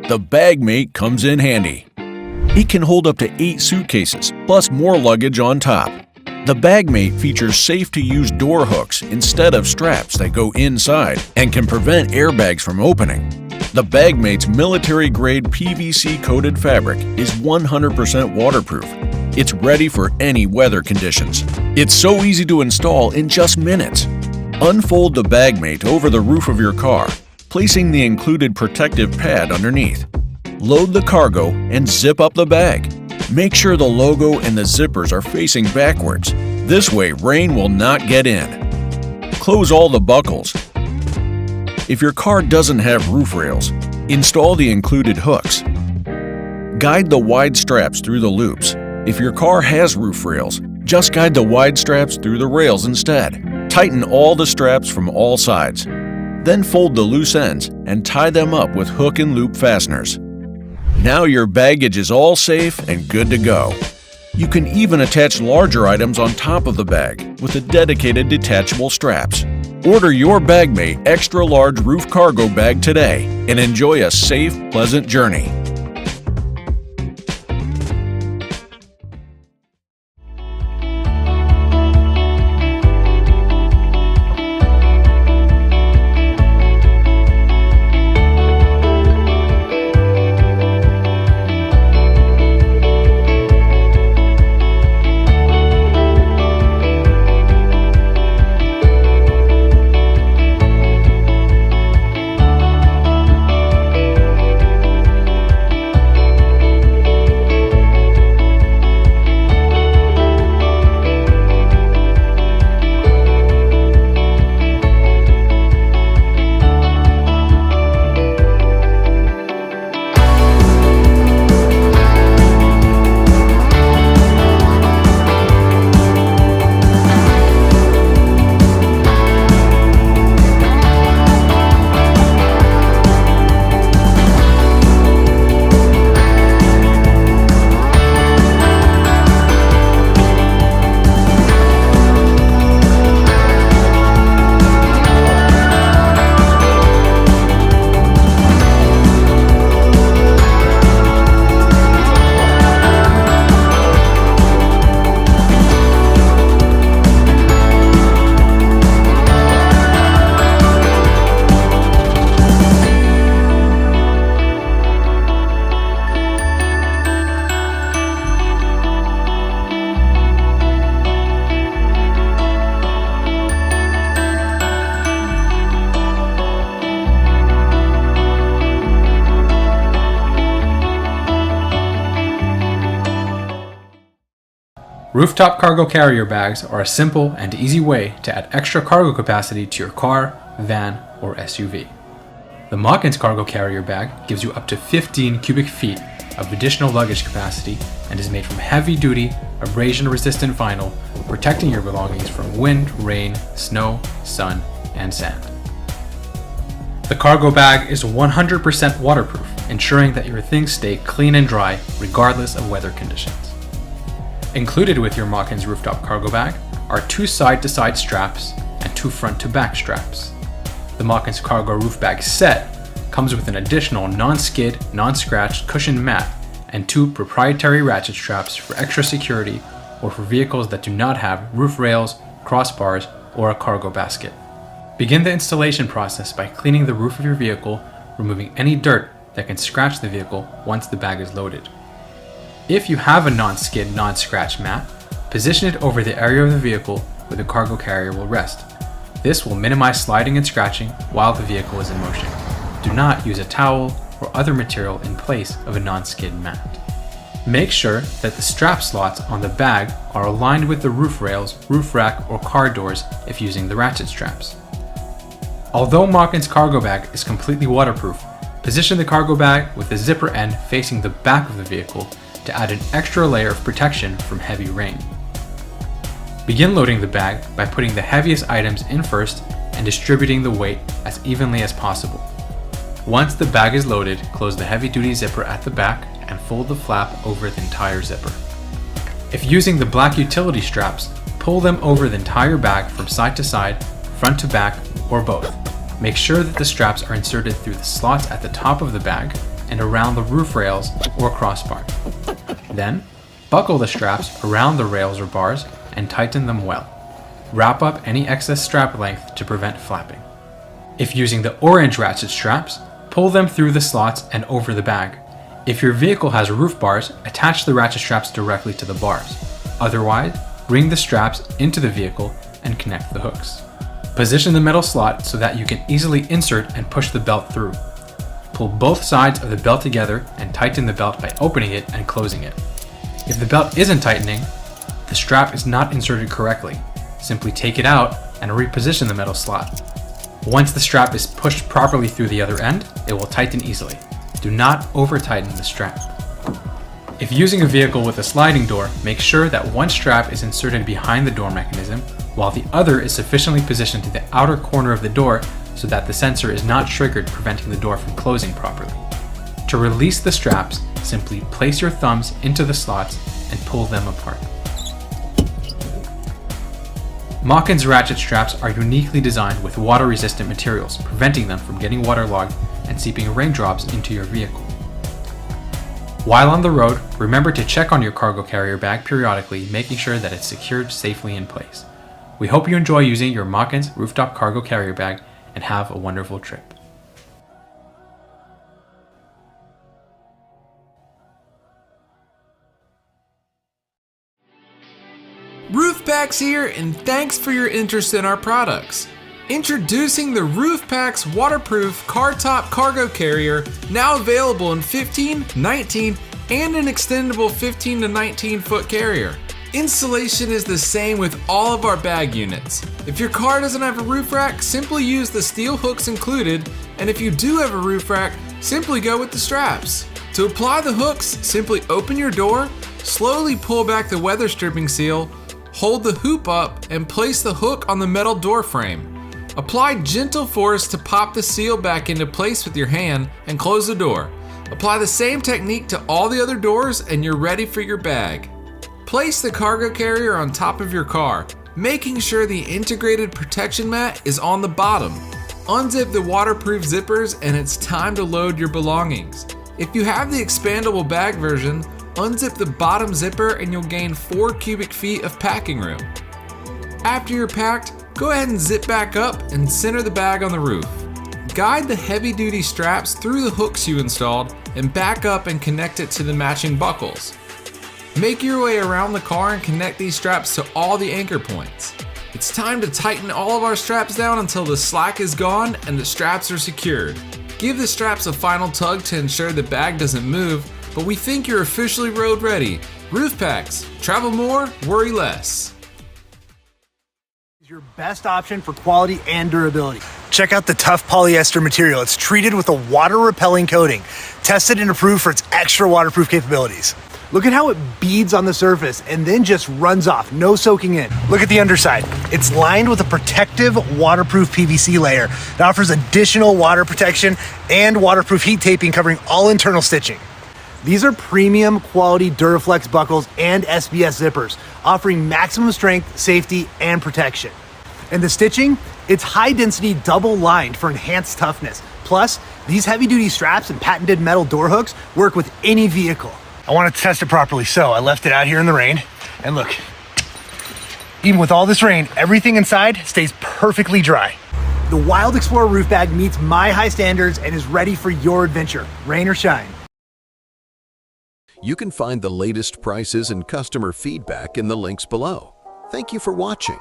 the BagMate comes in handy. It can hold up to 8 suitcases, plus more luggage on top. The BagMate features safe-to-use door hooks instead of straps that go inside and can prevent airbags from opening. The BagMate's military-grade PVC-coated fabric is 100% waterproof. It's ready for any weather conditions. It's so easy to install in just minutes. Unfold the BagMate over the roof of your car, placing the included protective pad underneath. Load the cargo and zip up the bag. Make sure the logo and the zippers are facing backwards. This way, rain will not get in. Close all the buckles. If your car doesn't have roof rails, install the included hooks. Guide the wide straps through the loops. If your car has roof rails, just guide the wide straps through the rails instead. Tighten all the straps from all sides. Then fold the loose ends and tie them up with hook and loop fasteners. Now your baggage is all safe and good to go. You can even attach larger items on top of the bag with the dedicated detachable straps. Order your BagMate extra large roof cargo bag today and enjoy a safe, pleasant journey. Rooftop cargo carrier bags are a simple and easy way to add extra cargo capacity to your car, van, or SUV. The Mockins cargo carrier bag gives you up to 15 cubic feet of additional luggage capacity and is made from heavy-duty, abrasion-resistant vinyl, protecting your belongings from wind, rain, snow, sun, and sand. The cargo bag is 100% waterproof, ensuring that your things stay clean and dry regardless of weather conditions. Included with your Mockins Rooftop cargo bag are 2 side-to-side straps and 2 front-to-back straps. The Mockins Cargo Roof Bag set comes with an additional non-skid, non-scratch cushion mat and 2 proprietary ratchet straps for extra security or for vehicles that do not have roof rails, crossbars, or a cargo basket. Begin the installation process by cleaning the roof of your vehicle, removing any dirt that can scratch the vehicle once the bag is loaded. If you have a non-skid, non-scratch mat, position it over the area of the vehicle where the cargo carrier will rest. This will minimize sliding and scratching while the vehicle is in motion. Do not use a towel or other material in place of a non-skid mat. Make sure that the strap slots on the bag are aligned with the roof rails, roof rack, or car doors if using the ratchet straps. Although Mockins cargo bag is completely waterproof, position the cargo bag with the zipper end facing the back of the vehicle to add an extra layer of protection from heavy rain. Begin loading the bag by putting the heaviest items in first and distributing the weight as evenly as possible. Once the bag is loaded, close the heavy-duty zipper at the back and fold the flap over the entire zipper. If using the black utility straps, pull them over the entire bag from side to side, front to back, or both. Make sure that the straps are inserted through the slots at the top of the bag and around the roof rails or crossbar. Then, buckle the straps around the rails or bars and tighten them well. Wrap up any excess strap length to prevent flapping. If using the orange ratchet straps, pull them through the slots and over the bag. If your vehicle has roof bars, attach the ratchet straps directly to the bars. Otherwise, bring the straps into the vehicle and connect the hooks. Position the metal slot so that you can easily insert and push the belt through. Pull both sides of the belt together and tighten the belt by opening it and closing it. If the belt isn't tightening, the strap is not inserted correctly. Simply take it out and reposition the metal slot. Once the strap is pushed properly through the other end, it will tighten easily. Do not over-tighten the strap. If using a vehicle with a sliding door, make sure that one strap is inserted behind the door mechanism, while the other is sufficiently positioned to the outer corner of the door so that the sensor is not triggered, preventing the door from closing properly. To release the straps, simply place your thumbs into the slots and pull them apart. Mockins ratchet straps are uniquely designed with water-resistant materials, preventing them from getting waterlogged and seeping raindrops into your vehicle. While on the road, remember to check on your cargo carrier bag periodically, making sure that it's secured safely in place. We hope you enjoy using your Mockins Rooftop cargo carrier bag and have a wonderful trip. RoofPax here, and thanks for your interest in our products. Introducing the RoofPax waterproof car top cargo carrier, now available in 15, 19, and an extendable 15 to 19 foot carrier. Installation is the same with all of our bag units. If your car doesn't have a roof rack, simply use the steel hooks included, and if you do have a roof rack, simply go with the straps. To apply the hooks, simply open your door, slowly pull back the weather stripping seal, hold the hoop up, and place the hook on the metal door frame. Apply gentle force to pop the seal back into place with your hand and close the door. Apply the same technique to all the other doors and you're ready for your bag. Place the cargo carrier on top of your car, making sure the integrated protection mat is on the bottom. Unzip the waterproof zippers and it's time to load your belongings. If you have the expandable bag version, unzip the bottom zipper and you'll gain 4 cubic feet of packing room. After you're packed, go ahead and zip back up and center the bag on the roof. Guide the heavy-duty straps through the hooks you installed and back up and connect it to the matching buckles. Make your way around the car and connect these straps to all the anchor points. It's time to tighten all of our straps down until the slack is gone and the straps are secured. Give the straps a final tug to ensure the bag doesn't move, but we think you're officially road ready. RoofPax, travel more, worry less. Your best option for quality and durability. Check out the tough polyester material. It's treated with a water-repelling coating, tested and approved for its extra waterproof capabilities. Look at how it beads on the surface and then just runs off, no soaking in. Look at the underside. It's lined with a protective waterproof PVC layer that offers additional water protection and waterproof heat taping covering all internal stitching. These are premium quality Duraflex buckles and SBS zippers, offering maximum strength, safety, and protection. And the stitching, it's high density double lined for enhanced toughness. Plus, these heavy duty straps and patented metal door hooks work with any vehicle. I want to test it properly, so I left it out here in the rain, and look, even with all this rain, everything inside stays perfectly dry. The Wild Xplorer roof bag meets my high standards and is ready for your adventure, rain or shine. You can find the latest prices and customer feedback in the links below. Thank you for watching.